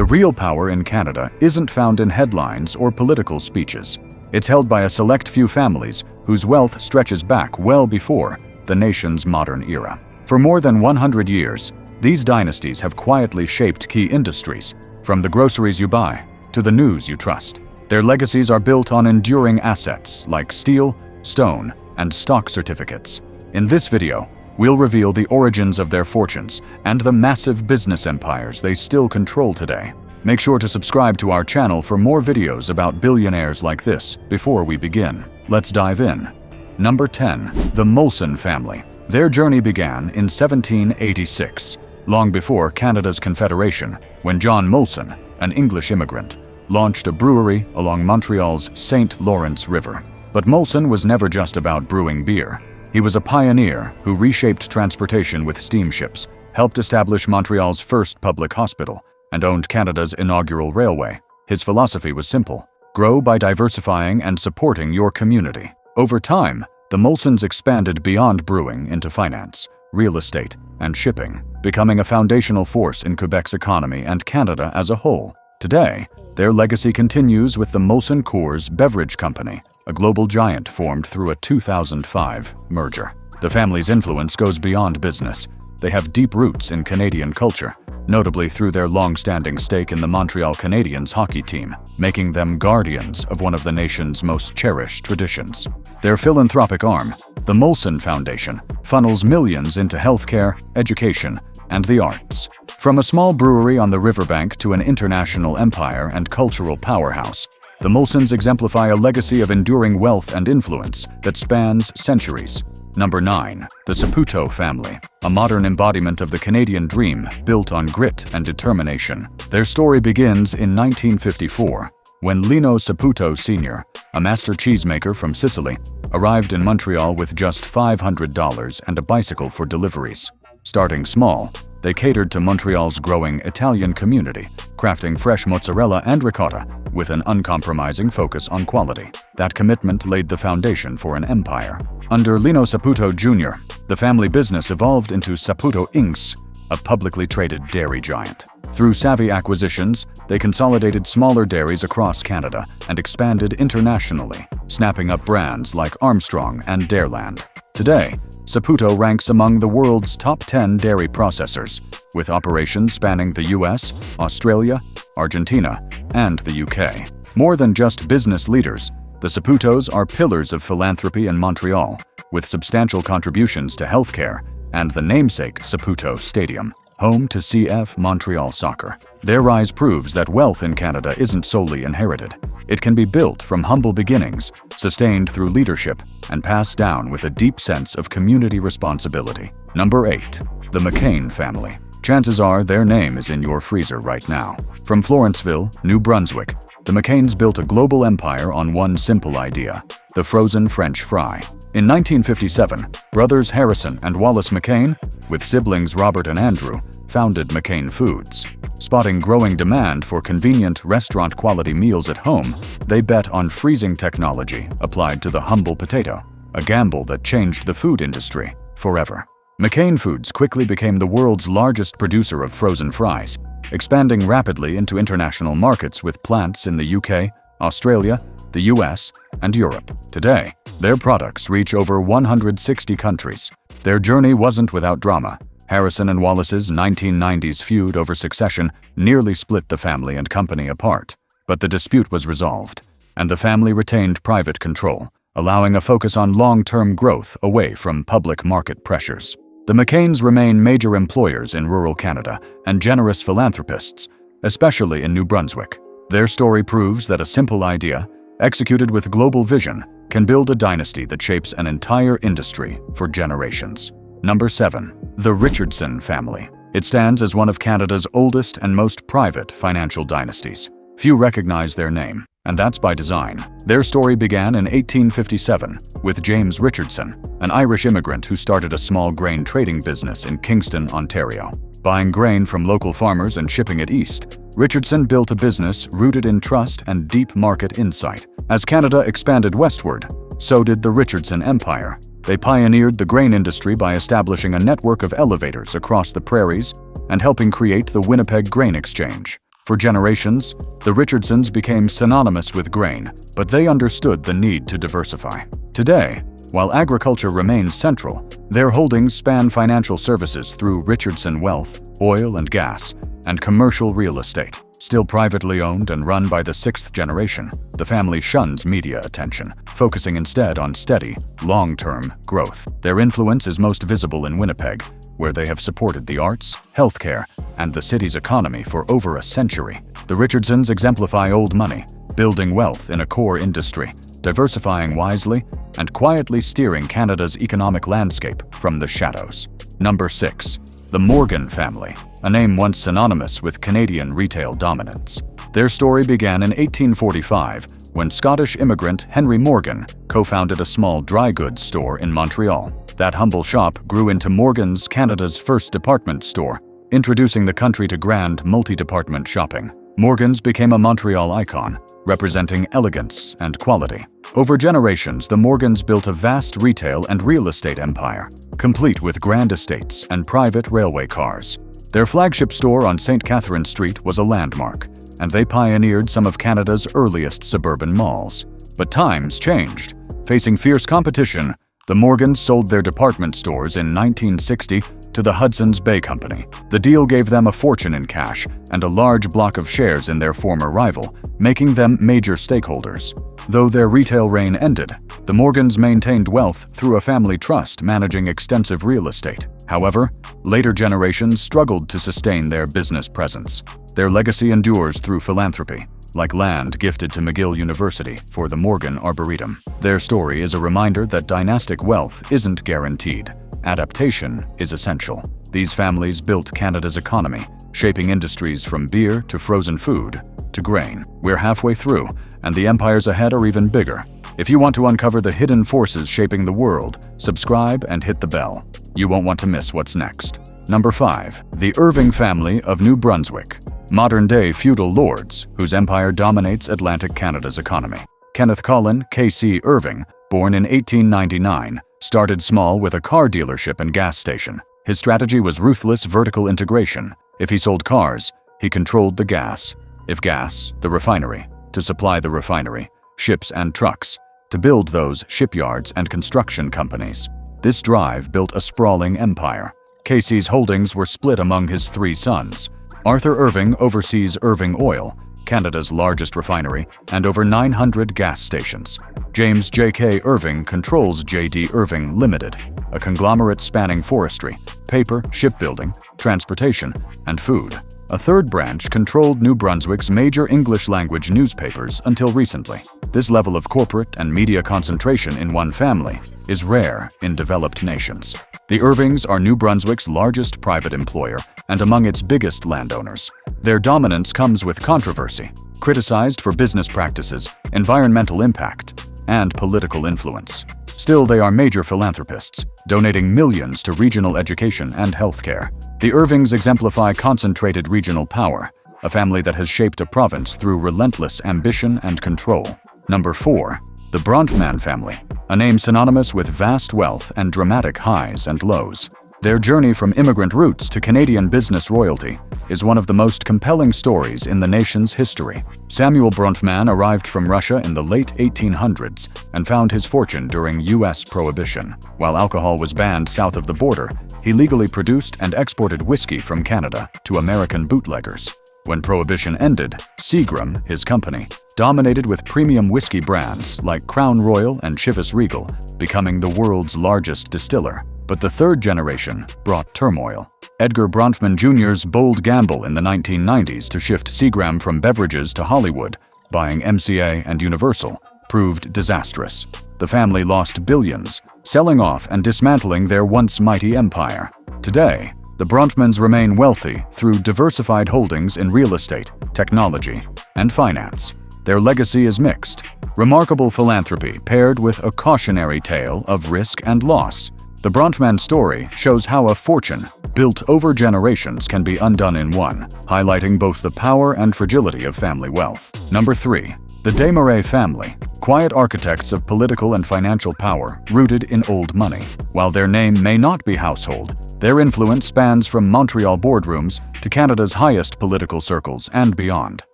The real power in Canada isn't found in headlines or political speeches. It's held by a select few families whose wealth stretches back well before the nation's modern era. For more than 100 years, these dynasties have quietly shaped key industries, from the groceries you buy to the news you trust. Their legacies are built on enduring assets like steel, stone, and stock certificates. In this video, we'll reveal the origins of their fortunes and the massive business empires they still control today. Make sure to subscribe to our channel for more videos about billionaires like this before we begin. Let's dive in. Number 10. The Molson Family. Their journey began in 1786, long before Canada's Confederation, when John Molson, an English immigrant, launched a brewery along Montreal's St. Lawrence River. But Molson was never just about brewing beer. He was a pioneer who reshaped transportation with steamships, helped establish Montreal's first public hospital, and owned Canada's inaugural railway. His philosophy was simple: grow by diversifying and supporting your community. Over time, the Molsons expanded beyond brewing into finance, real estate, and shipping, becoming a foundational force in Quebec's economy and Canada as a whole. Today, their legacy continues with the Molson Coors Beverage Company, a global giant formed through a 2005 merger. The family's influence goes beyond business. They have deep roots in Canadian culture, notably through their long-standing stake in the Montreal Canadiens hockey team, making them guardians of one of the nation's most cherished traditions. Their philanthropic arm, the Molson Foundation, funnels millions into healthcare, education, and the arts. From a small brewery on the riverbank to an international empire and cultural powerhouse, the Molsons exemplify a legacy of enduring wealth and influence that spans centuries. Number 9. The Saputo Family, a modern embodiment of the Canadian dream built on grit and determination. Their story begins in 1954, when Lino Saputo Sr., a master cheesemaker from Sicily, arrived in Montreal with just $500 and a bicycle for deliveries. Starting small, they catered to Montreal's growing Italian community, crafting fresh mozzarella and ricotta with an uncompromising focus on quality. That commitment laid the foundation for an empire. Under Lino Saputo Jr., the family business evolved into Saputo Inc., a publicly traded dairy giant. Through savvy acquisitions, they consolidated smaller dairies across Canada and expanded internationally, snapping up brands like Armstrong and Daireland. Today, Saputo ranks among the world's top 10 dairy processors, with operations spanning the US, Australia, Argentina, and the UK. More than just business leaders, the Saputos are pillars of philanthropy in Montreal, with substantial contributions to healthcare and the namesake Saputo Stadium, home to CF Montreal Soccer. Their rise proves that wealth in Canada isn't solely inherited. It can be built from humble beginnings, sustained through leadership, and passed down with a deep sense of community responsibility. Number 8. The McCain Family. Chances are their name is in your freezer right now. From Florenceville, New Brunswick, the McCains built a global empire on one simple idea: the frozen French fry. In 1957, brothers Harrison and Wallace McCain, with siblings Robert and Andrew, founded McCain Foods. Spotting growing demand for convenient restaurant-quality meals at home, they bet on freezing technology applied to the humble potato, a gamble that changed the food industry forever. McCain Foods quickly became the world's largest producer of frozen fries, expanding rapidly into international markets with plants in the UK, Australia, the US, and Europe. Today, their products reach over 160 countries. Their journey wasn't without drama. Harrison and Wallace's 1990s feud over succession nearly split the family and company apart. But the dispute was resolved, and the family retained private control, allowing a focus on long-term growth away from public market pressures. The McCains remain major employers in rural Canada and generous philanthropists, especially in New Brunswick. Their story proves that a simple idea, executed with global vision, can build a dynasty that shapes an entire industry for generations. Number 7. The Richardson Family. It stands as one of Canada's oldest and most private financial dynasties. Few recognize their name, and that's by design. Their story began in 1857 with James Richardson, an Irish immigrant who started a small grain trading business in Kingston, Ontario. Buying grain from local farmers and shipping it east, Richardson built a business rooted in trust and deep market insight. As Canada expanded westward, so did the Richardson Empire. They pioneered the grain industry by establishing a network of elevators across the prairies and helping create the Winnipeg Grain Exchange. For generations, the Richardsons became synonymous with grain, but they understood the need to diversify. Today, while agriculture remains central, their holdings span financial services through Richardson Wealth, oil and gas, and commercial real estate. Still privately owned and run by the sixth generation, the family shuns media attention, focusing instead on steady, long-term growth. Their influence is most visible in Winnipeg, where they have supported the arts, healthcare, and the city's economy for over a century. The Richardsons exemplify old money, building wealth in a core industry, diversifying wisely, and quietly steering Canada's economic landscape from the shadows. Number 6. The Morgan Family, a name once synonymous with Canadian retail dominance. Their story began in 1845 when Scottish immigrant Henry Morgan co-founded a small dry goods store in Montreal. That humble shop grew into Morgan's, Canada's first department store, introducing the country to grand multi-department shopping. Morgan's became a Montreal icon, representing elegance and quality. Over generations, the Morgans built a vast retail and real estate empire, complete with grand estates and private railway cars. Their flagship store on St. Catherine Street was a landmark, and they pioneered some of Canada's earliest suburban malls. But times changed. Facing fierce competition, the Morgans sold their department stores in 1960 to the Hudson's Bay Company. The deal gave them a fortune in cash and a large block of shares in their former rival, making them major stakeholders. Though their retail reign ended, the Morgans maintained wealth through a family trust managing extensive real estate. However, later generations struggled to sustain their business presence. Their legacy endures through philanthropy, like land gifted to McGill University for the Morgan Arboretum. Their story is a reminder that dynastic wealth isn't guaranteed. Adaptation is essential. These families built Canada's economy, shaping industries from beer to frozen food to grain. We're halfway through, and the empires ahead are even bigger. If you want to uncover the hidden forces shaping the world, subscribe and hit the bell. You won't want to miss what's next. Number 5. The Irving Family of New Brunswick. Modern-day feudal lords whose empire dominates Atlantic Canada's economy. Kenneth Colin K.C. Irving, born in 1899, started small with a car dealership and gas station. His strategy was ruthless vertical integration. If he sold cars, he controlled the gas. If gas, the refinery. To supply the refinery, ships and trucks. To build those, shipyards and construction companies. This drive built a sprawling empire. Casey's holdings were split among his 3 sons. Arthur Irving oversees Irving Oil, Canada's largest refinery, and over 900 gas stations. James J.K. Irving controls J.D. Irving Limited, a conglomerate spanning forestry, paper, shipbuilding, transportation, and food. A third branch controlled New Brunswick's major English-language newspapers until recently. This level of corporate and media concentration in one family is rare in developed nations. The Irvings are New Brunswick's largest private employer and among its biggest landowners. Their dominance comes with controversy, criticized for business practices, environmental impact, and political influence. Still, they are major philanthropists, donating millions to regional education and healthcare. The Irvings exemplify concentrated regional power, a family that has shaped a province through relentless ambition and control. Number 4. The Bruntman Family, a name synonymous with vast wealth and dramatic highs and lows. Their journey from immigrant roots to Canadian business royalty is one of the most compelling stories in the nation's history. Samuel Bruntman arrived from Russia in the late 1800s and found his fortune during U.S. Prohibition. While alcohol was banned south of the border, he legally produced and exported whiskey from Canada to American bootleggers. When Prohibition ended, Seagram, his company, dominated with premium whiskey brands like Crown Royal and Chivas Regal, becoming the world's largest distiller. But the third generation brought turmoil. Edgar Bruntman Jr.'s bold gamble in the 1990s to shift Seagram from beverages to Hollywood, buying MCA and Universal, proved disastrous. The family lost billions, selling off and dismantling their once mighty empire. Today, the Bruntmans remain wealthy through diversified holdings in real estate, technology, and finance. Their legacy is mixed. Remarkable philanthropy paired with a cautionary tale of risk and loss. The Bruntman story shows how a fortune built over generations can be undone in one, highlighting both the power and fragility of family wealth. Number 3. The Dayare Family, quiet architects of political and financial power rooted in old money. While their name may not be household, Their influence spans from Montreal boardrooms to Canada's highest political circles and beyond.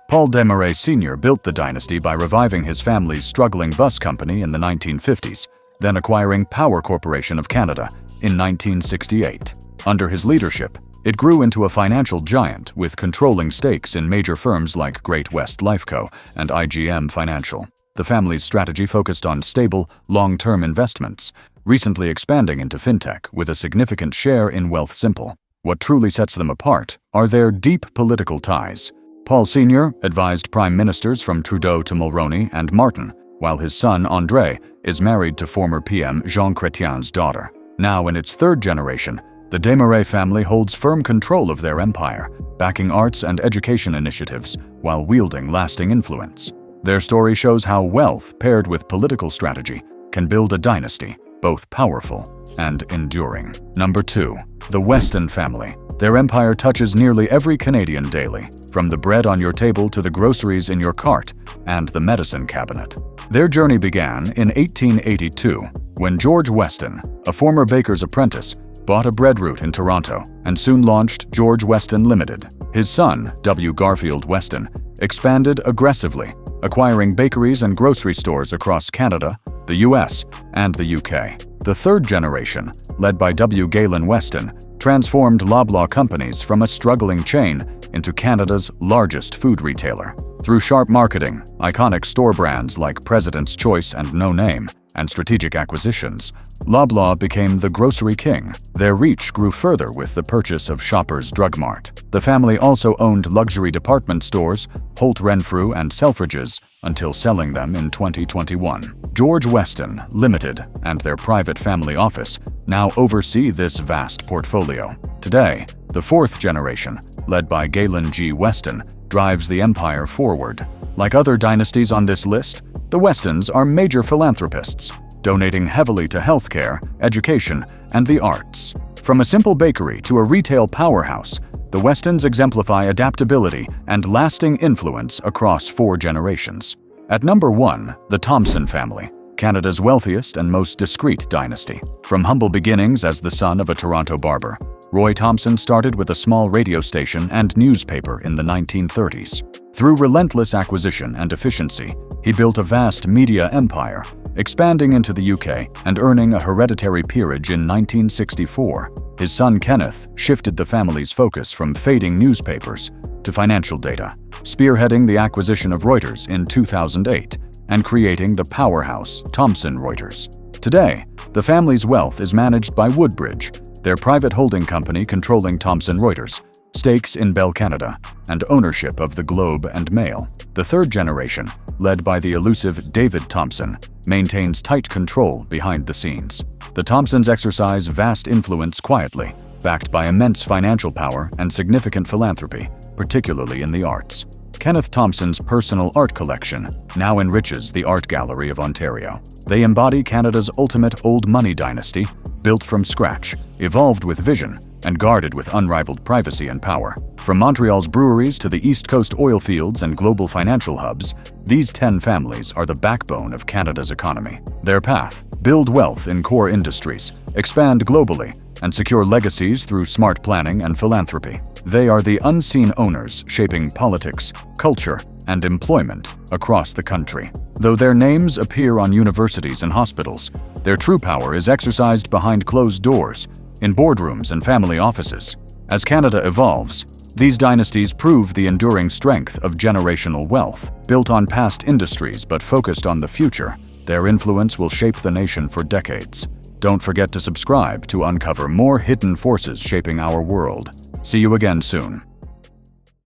Paul Desmarais Sr. built the dynasty by reviving his family's struggling bus company in the 1950s, then acquiring Power Corporation of Canada in 1968. Under his leadership, it grew into a financial giant with controlling stakes in major firms like Great-West Lifeco and IGM Financial. The family's strategy focused on stable, long-term investments, recently expanding into fintech with a significant share in Wealthsimple. What truly sets them apart are their deep political ties. Paul Sr. advised prime ministers from Trudeau to Mulroney and Martin, while his son, André, is married to former PM Jean Chrétien's daughter. Now in its third generation, the Dayare family holds firm control of their empire, backing arts and education initiatives while wielding lasting influence. Their story shows how wealth paired with political strategy can build a dynasty, both powerful and enduring. Number 2. The Weston Family. Their empire touches nearly every Canadian daily, from the bread on your table to the groceries in your cart and the medicine cabinet. Their journey began in 1882, when George Weston, a former baker's apprentice, bought a bread route in Toronto and soon launched George Weston Limited. His son, W. Garfield Weston, expanded aggressively, acquiring bakeries and grocery stores across Canada, the US, and the UK. The third generation, led by W. Galen Weston, transformed Loblaw companies from a struggling chain into Canada's largest food retailer. Through sharp marketing, iconic store brands like President's Choice and No Name, and strategic acquisitions, Loblaw became the grocery king. Their reach grew further with the purchase of Shoppers Drug Mart. The family also owned luxury department stores, Holt Renfrew and Selfridges, until selling them in 2021. George Weston Limited and their private family office now oversee this vast portfolio. Today, the fourth generation, led by Galen G. Weston, drives the empire forward. Like other dynasties on this list, the Westons are major philanthropists, donating heavily to healthcare, education, and the arts. From a simple bakery to a retail powerhouse, the Westons exemplify adaptability and lasting influence across 4 generations. At number 1, the Thompson Family, Canada's wealthiest and most discreet dynasty. From humble beginnings as the son of a Toronto barber, Roy Thompson started with a small radio station and newspaper in the 1930s. Through relentless acquisition and efficiency, he built a vast media empire, expanding into the UK and earning a hereditary peerage in 1964. His son Kenneth shifted the family's focus from fading newspapers to financial data, spearheading the acquisition of Reuters in 2008 and creating the powerhouse Thomson Reuters. Today, the family's wealth is managed by Woodbridge, their private holding company controlling Thomson Reuters, stakes in Bell Canada, and ownership of the Globe and Mail. The third generation, led by the elusive David Thompson, maintains tight control behind the scenes. The Thompsons exercise vast influence quietly, backed by immense financial power and significant philanthropy, particularly in the arts. Kenneth Thompson's personal art collection now enriches the Art Gallery of Ontario. They embody Canada's ultimate old money dynasty, built from scratch, evolved with vision, and guarded with unrivaled privacy and power. From Montreal's breweries to the East Coast oil fields and global financial hubs, these 10 families are the backbone of Canada's economy. Their path: build wealth in core industries, expand globally, and secure legacies through smart planning and philanthropy. They are the unseen owners shaping politics, culture, and employment across the country. Though their names appear on universities and hospitals, their true power is exercised behind closed doors, in boardrooms and family offices. As Canada evolves, these dynasties prove the enduring strength of generational wealth. Built on past industries but focused on the future, their influence will shape the nation for decades. Don't forget to subscribe to uncover more hidden forces shaping our world. See you again soon.